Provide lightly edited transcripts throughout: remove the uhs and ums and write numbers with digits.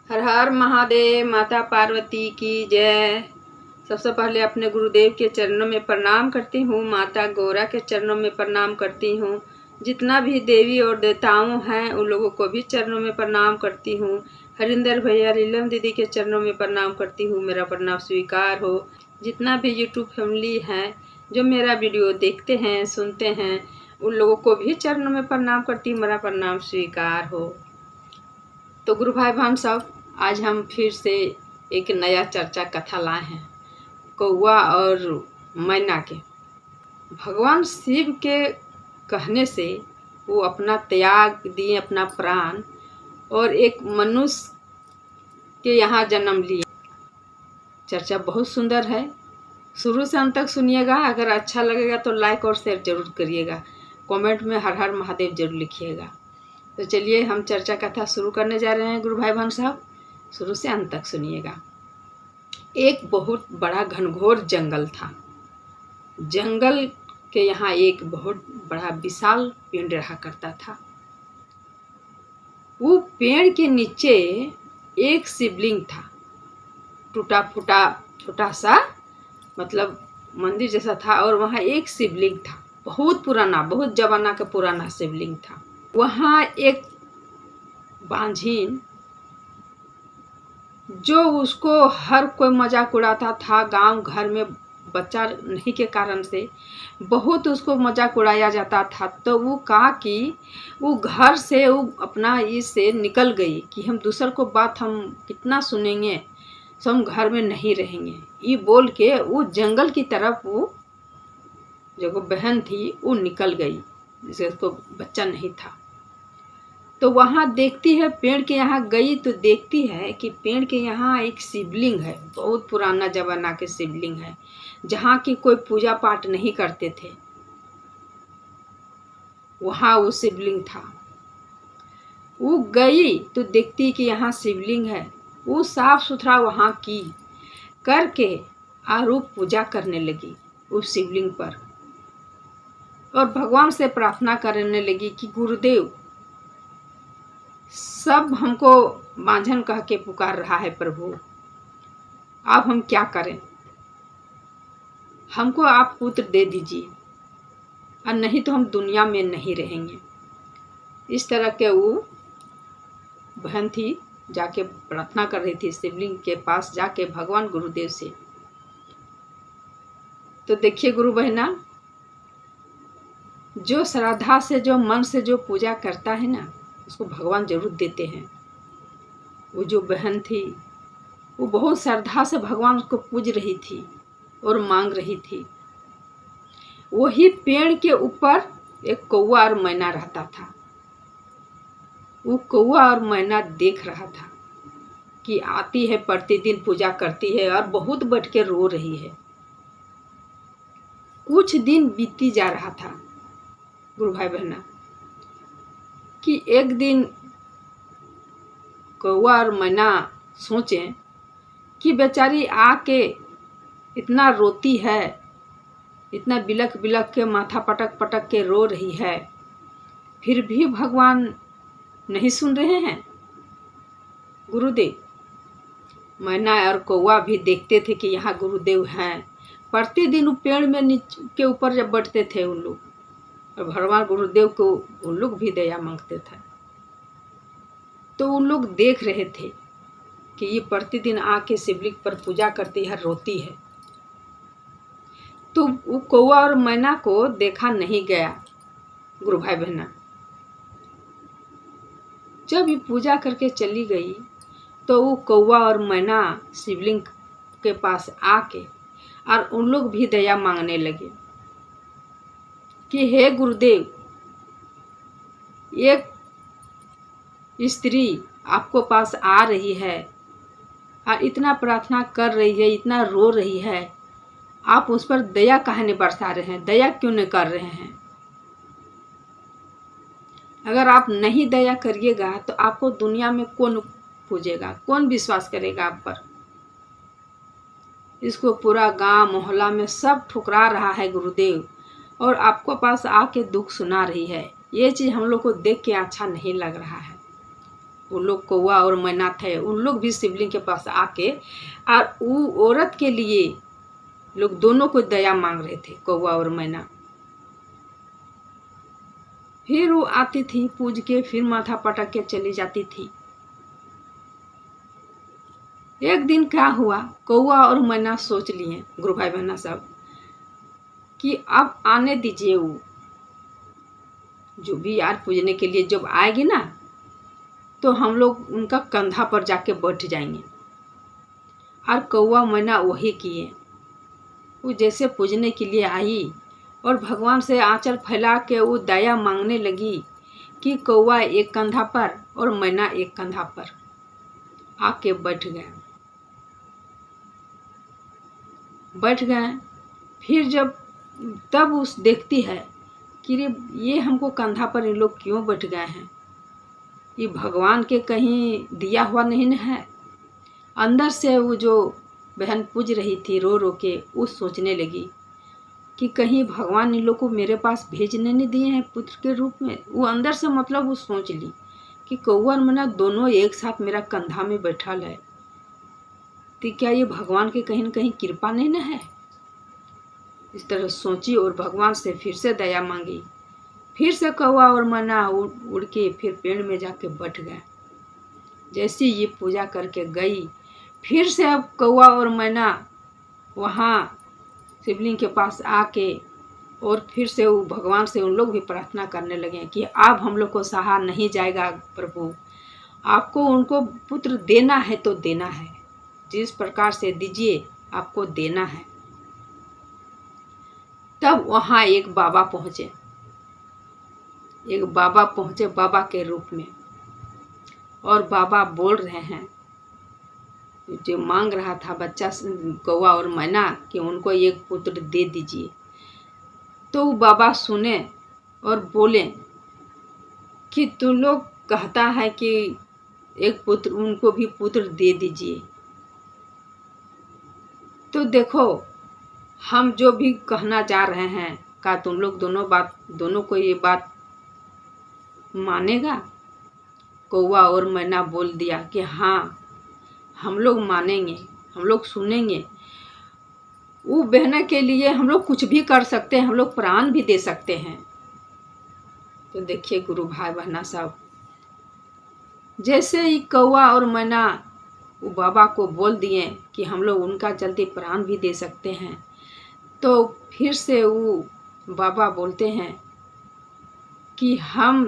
हर हर महादेव। माता पार्वती की जय। सबसे पहले अपने गुरुदेव के चरणों में प्रणाम करती हूँ। माता गौरा के चरणों में प्रणाम करती हूँ। जितना भी देवी और देवताओं हैं उन लोगों को भी चरणों में प्रणाम करती हूँ। हरिंदर भैया लीलम दीदी के चरणों में प्रणाम करती हूँ। मेरा प्रणाम स्वीकार हो। जितना भी यूट्यूब फैमिली हैं जो मेरा वीडियो देखते हैं सुनते हैं उन लोगों को भी चरणों में प्रणाम करती हूँ। मेरा प्रणाम स्वीकार हो। तो गुरु भाई बहन सब, आज हम फिर से एक नया चर्चा कथा लाए हैं कौवा और मैना के। भगवान शिव के कहने से वो अपना त्याग दिए, अपना प्राण, और एक मनुष्य के यहाँ जन्म लिए। चर्चा बहुत सुंदर है, शुरू से अंत तक सुनिएगा। अगर अच्छा लगेगा तो लाइक और शेयर जरूर करिएगा। कमेंट में हर हर महादेव जरूर लिखिएगा। तो चलिए हम चर्चा कथा शुरू करने जा रहे हैं गुरु भाई बहन साहब, शुरू से अंत तक सुनिएगा। एक बहुत बड़ा घनघोर जंगल था। जंगल के यहाँ एक बहुत बड़ा विशाल पेड़ रहा करता था। वो पेड़ के नीचे एक शिवलिंग था, टूटा फूटा छोटा सा, मतलब मंदिर जैसा था। और वहाँ एक शिवलिंग था, बहुत पुराना, बहुत जमाना का पुराना शिवलिंग था। वहाँ एक बांझिन जो उसको हर कोई मजाक उड़ाता था। गांव घर में बच्चा नहीं के कारण से बहुत उसको मजाक उड़ाया जाता था। तो वो कहा कि वो घर से वो अपना इससे निकल गई कि हम दूसर को बात हम कितना सुनेंगे, तो हम घर में नहीं रहेंगे। ये बोल के वो जंगल की तरफ, वो जो बहन थी वो निकल गई, जिससे उसको बच्चा नहीं था। तो वहाँ देखती है, पेड़ के यहाँ गई तो देखती है कि पेड़ के यहाँ एक शिवलिंग है, बहुत पुराना जमाना के शिवलिंग है, जहाँ की कोई पूजा पाठ नहीं करते थे। वहाँ वो शिवलिंग था। वो गई तो देखती कि यहाँ शिवलिंग है। वो साफ सुथरा वहाँ की करके आरूप पूजा करने लगी उस शिवलिंग पर, और भगवान से प्रार्थना करने लगी कि गुरुदेव, सब हमको बांझन कह के पुकार रहा है प्रभु, अब हम क्या करें? हमको आप पुत्र दे दीजिए, और नहीं तो हम दुनिया में नहीं रहेंगे। इस तरह के वो बहन थी, जाके प्रार्थना कर रही थी शिवलिंग के पास जाके भगवान गुरुदेव से। तो देखिए गुरु बहना, जो श्रद्धा से, जो मन से जो पूजा करता है ना, उसको भगवान जरूर देते हैं। वो जो बहन थी वो बहुत श्रद्धा से भगवान को पूज रही थी और मांग रही थी। वही पेड़ के ऊपर एक कौवा और मैना रहता था। वो कौवा और मैना देख रहा था कि आती है, प्रतिदिन पूजा करती है और बहुत बैठ के रो रही है। कुछ दिन बीती जा रहा था गुरु भाई बहना, कि एक दिन कौवा और मैना सोचें कि बेचारी आके इतना रोती है, इतना बिलख बिलख के माथा पटक पटक के रो रही है, फिर भी भगवान नहीं सुन रहे हैं। गुरुदेव, मैना और कौवा भी देखते थे कि यहाँ गुरुदेव हैं। प्रतिदिन पेड़ में के ऊपर जब बैठते थे उन लोग, और भगवान गुरुदेव को उन लोग भी दया मांगते थे। तो उन लोग देख रहे थे कि ये प्रतिदिन आके शिवलिंग पर पूजा करती है, रोती है। तो वो कौवा और मैना को देखा नहीं गया गुरु भाई बहना। जब ये पूजा करके चली गई तो वो कौवा और मैना शिवलिंग के पास आके और उन लोग भी दया मांगने लगे कि हे गुरुदेव, एक स्त्री आपको पास आ रही है और इतना प्रार्थना कर रही है, इतना रो रही है, आप उस पर दया काहे नहीं बरसा रहे हैं? दया क्यों नहीं कर रहे हैं? अगर आप नहीं दया करिएगा तो आपको दुनिया में कौन पूजेगा, कौन विश्वास करेगा आप पर? इसको पूरा गांव मोहल्ला में सब ठुकरा रहा है गुरुदेव, और आपको पास आके दुख सुना रही है। ये चीज़ हम लोग को देख के अच्छा नहीं लग रहा है। वो लोग कौवा और मैना थे, उन लोग भी शिवलिंग के पास आके और वो औरत के लिए लोग दोनों को दया मांग रहे थे, कौवा और मैना। फिर वो आती थी पूज के, फिर माथा पटक के चली जाती थी। एक दिन क्या हुआ, कौवा और मैना सोच लिए गुरु भाई बहना सब कि अब आने दीजिए, वो जो भी यार पूजने के लिए जब आएगी ना तो हम लोग उनका कंधा पर जाके बैठ जाएंगे। और कौवा मैना वही किए। वो जैसे पूजने के लिए आई और भगवान से आंचल फैला के वो दया मांगने लगी कि कौवा एक कंधा पर और मैना एक कंधा पर आके बैठ गए। फिर जब तब उस देखती है कि ये हमको कंधा पर इन लोग क्यों बैठ गए हैं, ये भगवान के कहीं दिया हुआ नहीं न है। अंदर से वो जो बहन पूज रही थी रो रो के, वो सोचने लगी कि कहीं भगवान इन लोग को मेरे पास भेजने नहीं दिए हैं पुत्र के रूप में। वो अंदर से मतलब वो सोच ली कि कौवा और मैना दोनों एक साथ मेरा कंधा में बैठल है, तो क्या ये भगवान के कहीं न कहीं कृपा नहीं न है। इस तरह सोची और भगवान से फिर से दया मांगी। फिर से कौवा और मैना उड़ के फिर पेड़ में जाके बैठ गए। जैसे ये पूजा करके गई, फिर से अब कौवा और मैना वहाँ शिवलिंग के पास आके और फिर से वो भगवान से उन लोग भी प्रार्थना करने लगे कि अब हम लोग को सहा नहीं जाएगा प्रभु, आपको उनको पुत्र देना है तो देना है, जिस प्रकार से दीजिए आपको देना है। तब वहाँ एक बाबा पहुँचे, बाबा के रूप में। और बाबा बोल रहे हैं, जो मांग रहा था बच्चा कौवा और मैना कि उनको एक पुत्र दे दीजिए, तो बाबा सुने और बोले कि तुम लोग कहता है कि एक पुत्र, उनको भी पुत्र दे दीजिए। तो देखो हम जो भी कहना चाह रहे हैं, क्या तुम लोग दोनों को ये बात मानेगा? कौवा और मैना बोल दिया कि हाँ हम लोग मानेंगे, हम लोग सुनेंगे। वो बहना के लिए हम लोग कुछ भी कर सकते हैं, हम लोग प्राण भी दे सकते हैं। तो देखिए गुरु भाई बहना सब, जैसे ही कौवा और मैना वो बाबा को बोल दिए कि हम लोग उनका जल्दी प्राण भी दे सकते हैं, तो फिर से वो बाबा बोलते हैं कि हम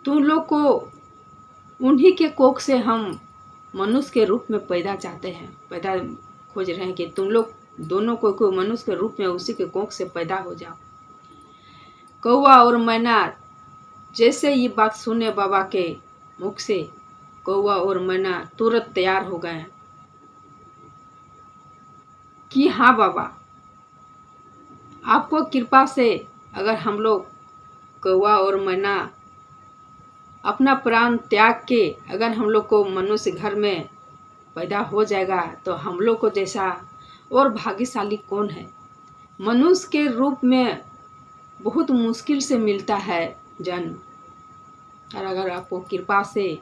तुम लोग को उन्हीं के कोख से हम मनुष्य के रूप में पैदा खोज रहे हैं कि तुम लोग दोनों को मनुष्य के रूप में उसी के कोख से पैदा हो जाओ। कौवा और मैना जैसे ये बात सुने बाबा के मुख से, कौवा और मैना तुरंत तैयार हो गए कि हाँ बाबा, आपको कृपा से अगर हम लोग कौवा और मैना अपना प्राण त्याग के अगर हम लोग को मनुष्य घर में पैदा हो जाएगा तो हम लोग को जैसा और भाग्यशाली कौन है। मनुष्य के रूप में बहुत मुश्किल से मिलता है जन्म, और अगर आपको कृपा से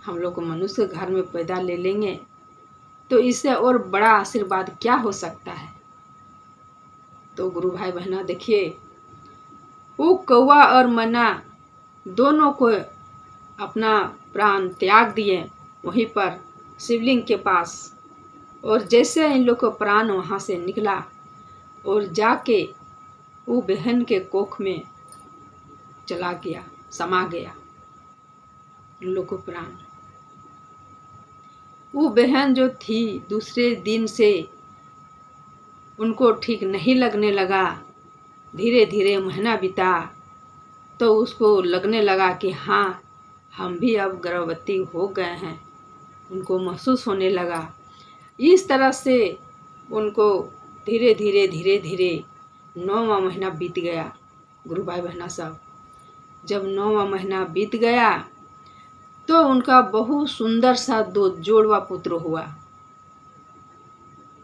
हम लोग को मनुष्य घर में पैदा ले लेंगे तो इससे और बड़ा आशीर्वाद क्या हो सकता है। तो गुरु भाई बहना देखिए, वो कौवा और मैना दोनों को अपना प्राण त्याग दिए वहीं पर शिवलिंग के पास। और जैसे इन लोग को प्राण वहाँ से निकला और जाके वो बहन के कोख में चला गया, समा गया इन लोग को प्राण। वो बहन जो थी दूसरे दिन से उनको ठीक नहीं लगने लगा। धीरे धीरे महीना बीता तो उसको लगने लगा कि हाँ हम भी अब गर्भवती हो गए हैं, उनको महसूस होने लगा। इस तरह से उनको धीरे धीरे 9वां महीना बीत गया। गुरु भाई बहना साहब, जब 9वां महीना बीत गया तो उनका बहुत सुंदर सा 2 जोड़वा पुत्र हुआ।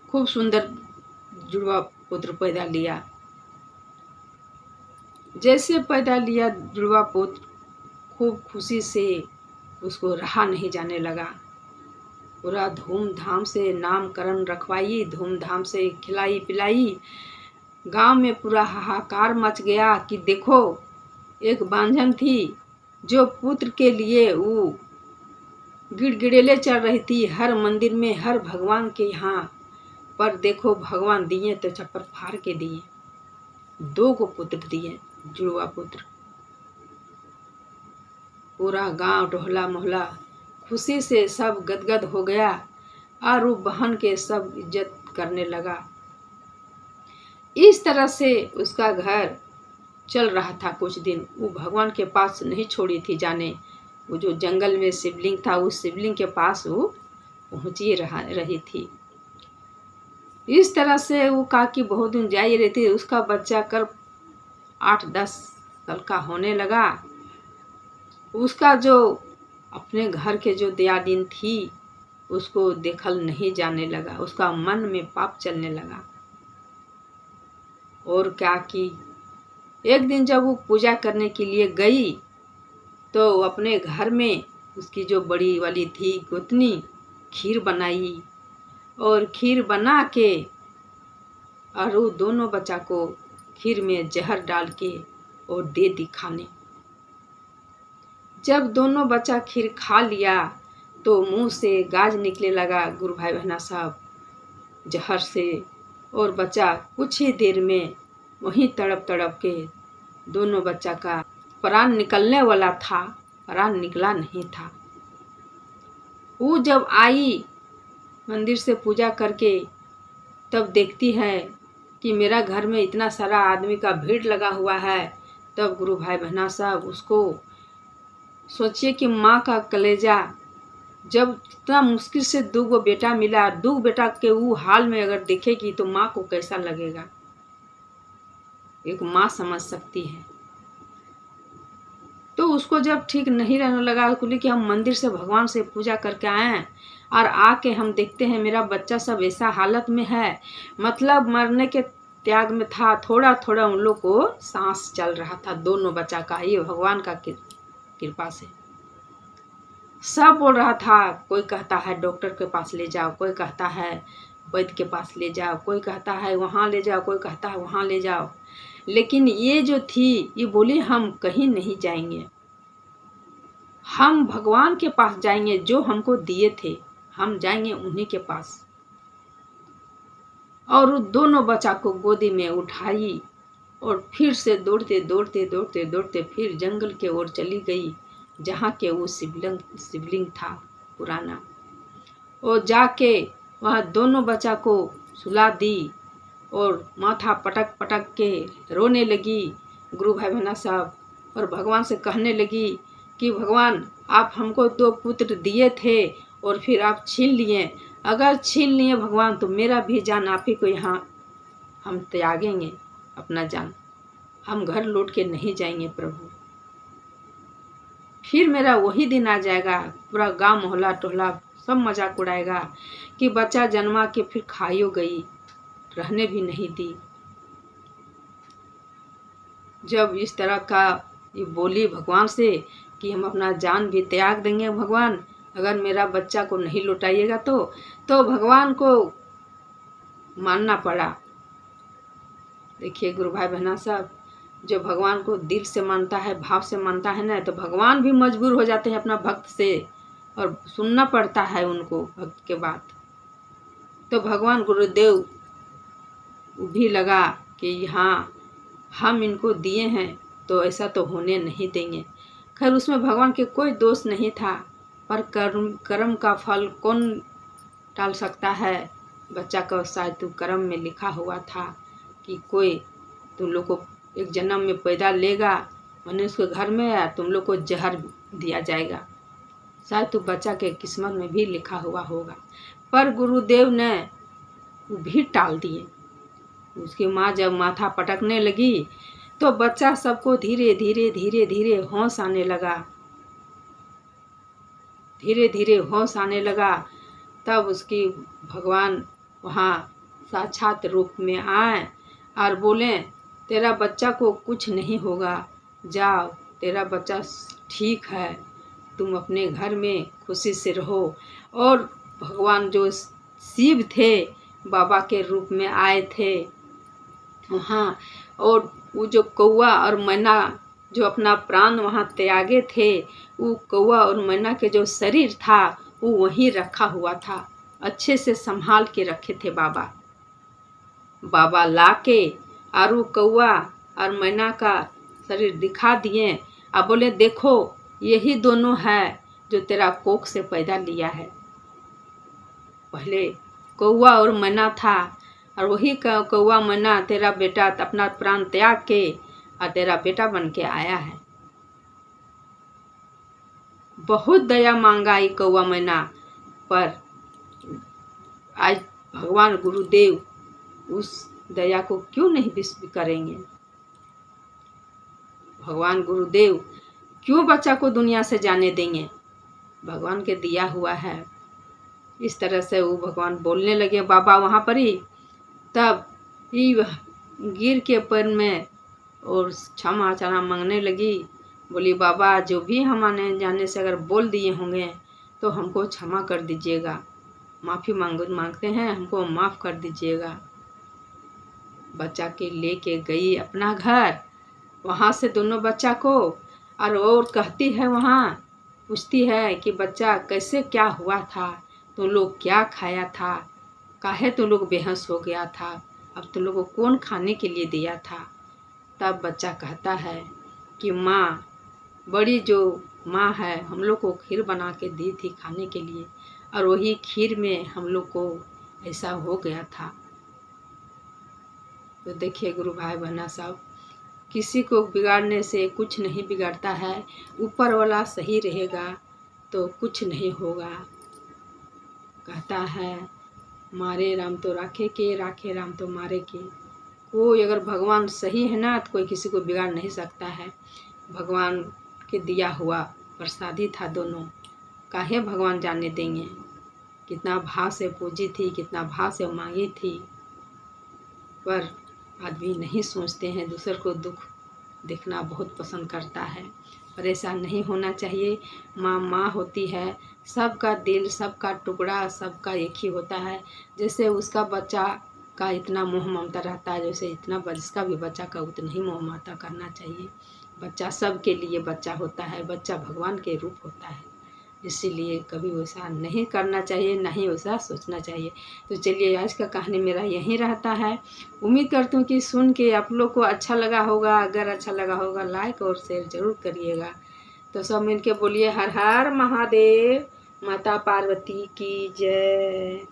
खूब सुंदर जुड़वा पुत्र पैदा लिया। जैसे पैदा लिया जुड़वा पुत्र, खूब खुशी से उसको रहा नहीं जाने लगा। पूरा धूमधाम से नामकरण रखवाई, धूमधाम से खिलाई पिलाई। गांव में पूरा हाहाकार मच गया कि देखो, एक बांझन थी जो पुत्र के लिए वो गिड़गिड़ेले चल रही थी हर मंदिर में, हर भगवान के यहाँ। पर देखो, भगवान दिए तो छप्पर फाड़ के दिए, 2 को पुत्र दिए, जुड़वा पुत्र। पूरा गांव टोहला मोहल्ला खुशी से सब गदगद हो गया और वो बहन के सब इज्जत करने लगा। इस तरह से उसका घर चल रहा था कुछ दिन। वो भगवान के पास नहीं छोड़ी थी जाने। वो जो जंगल में शिवलिंग था, उस शिवलिंग के पास वो पहुँची रही थी। इस तरह से वो काकी बहुत दिन जा ही रही थी। उसका बच्चा कर 8-10 साल का होने लगा। उसका जो अपने घर के जो दयादीन थी उसको देखल नहीं जाने लगा। उसका मन में पाप चलने लगा। और क्या की, एक दिन जब वो पूजा करने के लिए गई तो अपने घर में उसकी जो बड़ी वाली थी गोतनी खीर बनाई, और खीर बना के और वो दोनों बच्चा को खीर में जहर डाल के और दे दी खाने। जब दोनों बच्चा खीर खा लिया तो मुंह से गाज निकले लगा गुरु भाई बहना साहब जहर से, और बच्चा कुछ ही देर में वहीं तड़प तड़प के दोनों बच्चा का प्राण निकलने वाला था, प्राण निकला नहीं था। वो जब आई मंदिर से पूजा करके, तब देखती है कि मेरा घर में इतना सारा आदमी का भीड़ लगा हुआ है। तब गुरु भाई बहना साहब उसको सोचिए कि माँ का कलेजा, जब इतना मुश्किल से 2 बेटा मिला, 2 बेटा के वो हाल में अगर देखेगी तो माँ को कैसा लगेगा। एक माँ समझ सकती है। तो उसको जब ठीक नहीं रहने लगा, बोली कि हम मंदिर से भगवान से पूजा करके आए हैं और आके हम देखते हैं मेरा बच्चा सब ऐसा हालत में है, मतलब मरने के त्याग में था। थोड़ा थोड़ा उन लोग को सांस चल रहा था दोनों बच्चा का। ये भगवान का कृपा से सब बोल रहा था। कोई कहता है डॉक्टर के पास ले जाओ, कोई कहता है वैद्य के पास ले जाओ, कोई कहता है वहाँ ले जाओ, कोई कहता है वहाँ ले जाओ। लेकिन ये जो थी ये बोली हम कहीं नहीं जाएंगे, हम भगवान के पास जाएंगे जो हमको दिए थे, हम जाएंगे उन्हीं के पास। और दोनों बच्चा को गोदी में उठाई और फिर से दौड़ते दौड़ते दौड़ते दौड़ते फिर जंगल के ओर चली गई जहाँ के वो शिवलिंग था पुराना। और जाके वह दोनों बच्चा को सुला दी और माथा पटक पटक के रोने लगी गुरु भाई बहना साहब, और भगवान से कहने लगी कि भगवान आप हमको 2 पुत्र दिए थे और फिर आप छीन लिए। अगर छीन लिए भगवान तो मेरा भी जान आप ही को यहाँ हम त्यागेंगे, अपना जान हम घर लौट के नहीं जाएंगे प्रभु। फिर मेरा वही दिन आ जाएगा, पूरा गांव मोहल्ला टोहला सब मजाक उड़ाएगा कि बच्चा जन्मा के फिर खाइयो गई, रहने भी नहीं दी। जब इस तरह का ये बोली भगवान से कि हम अपना जान भी त्याग देंगे भगवान अगर मेरा बच्चा को नहीं लौटाइएगा तो भगवान को मानना पड़ा। देखिए गुरु भाई बहना साहब, जो भगवान को दिल से मानता है, भाव से मानता है ना, तो भगवान भी मजबूर हो जाते हैं अपना भक्त से और सुनना पड़ता है उनको भक्त के बात। तो भगवान गुरुदेव भी लगा कि हाँ हम इनको दिए हैं तो ऐसा तो होने नहीं देंगे। खैर उसमें भगवान के कोई दोष नहीं था, पर कर्म का फल कौन टाल सकता है। बच्चा का शायद तो कर्म में लिखा हुआ था कि कोई तुम लोग को एक जन्म में पैदा लेगा, मनुष्य के घर में या तुम लोग को जहर दिया जाएगा। शायद तो बच्चा के किस्मत में भी लिखा हुआ होगा, पर गुरुदेव ने वो भी टाल दिए। उसकी माँ जब माथा पटकने लगी तो बच्चा सबको धीरे धीरे धीरे धीरे होश आने लगा, धीरे धीरे होश आने लगा। तब उसकी भगवान वहाँ साक्षात रूप में आए और बोले तेरा बच्चा को कुछ नहीं होगा, जाओ तेरा बच्चा ठीक है। तुम अपने घर में खुशी से रहो। और भगवान जो शिव थे बाबा के रूप में आए थे वहाँ, और वो जो कौआ और मैना जो अपना प्राण वहाँ त्यागे थे, वो कौआ और मैना के जो शरीर था वो वहीं रखा हुआ था। अच्छे से संभाल के रखे थे बाबा। बाबा लाके और वो कौआ और मैना का शरीर दिखा दिए और बोले देखो यही दोनों है जो तेरा कोख से पैदा लिया है। पहले कौआ और मैना था और वही कौआ मैना तेरा बेटा अपना प्राण त्याग के और तेरा बेटा बन के आया है। बहुत दया मांगा ये कौआ मैना पर आज भगवान गुरुदेव उस दया को क्यों नहीं विश्व करेंगे। भगवान गुरुदेव क्यों बच्चा को दुनिया से जाने देंगे। भगवान के दिया हुआ है। इस तरह से वो भगवान बोलने लगे बाबा वहाँ पर ही। तब ही गिर के पैर में और क्षमा चना मांगने लगी। बोली बाबा जो भी हम आने जाने से अगर बोल दिए होंगे तो हमको क्षमा कर दीजिएगा, माफ़ी मांगते हैं, हमको माफ़ कर दीजिएगा। बच्चा के लेके गई अपना घर। वहाँ से दोनों बच्चा को और कहती है वहाँ पूछती है कि बच्चा कैसे क्या हुआ था, तुम लोग क्या खाया था, काहे तुम लोग बेहोश हो गया था, अब तुम लोग को कौन खाने के लिए दिया था। तब बच्चा कहता है कि माँ बड़ी जो माँ है हम लोग को खीर बना के दी थी खाने के लिए और वही खीर में हम लोग को ऐसा हो गया था। तो देखिए गुरु भाई बहना सब, किसी को बिगाड़ने से कुछ नहीं बिगड़ता है। ऊपर वाला सही रहेगा तो कुछ नहीं होगा। कहता है मारे राम तो राखे के, राखे राम तो मारे के। कोई अगर भगवान सही है ना तो कोई किसी को बिगाड़ नहीं सकता है। भगवान के दिया हुआ प्रसादी था दोनों, काहे भगवान जाने देंगे। कितना भाव से पूजी थी, कितना भाव से मांगी थी, पर आदमी नहीं सोचते हैं। दूसर को दुख देखना बहुत पसंद करता है, पर ऐसा नहीं होना चाहिए। माँ माँ होती है, सबका दिल सबका टुकड़ा सबका एक ही होता है। जैसे उसका बच्चा का इतना मोह ममता रहता है, जैसे इतना जिसका भी बच्चा का उतना ही मोह ममता करना चाहिए। बच्चा सबके लिए बच्चा होता है, बच्चा भगवान के रूप होता है, इसीलिए कभी वैसा नहीं करना चाहिए, ना ही वैसा सोचना चाहिए। तो चलिए आज का कहानी मेरा यहीं रहता है। उम्मीद करती हूँ कि सुन के आप लोग को अच्छा लगा होगा। अगर अच्छा लगा होगा लाइक और शेयर ज़रूर करिएगा। तो सब मिल के बोलिए हर हर महादेव, माता पार्वती की जय।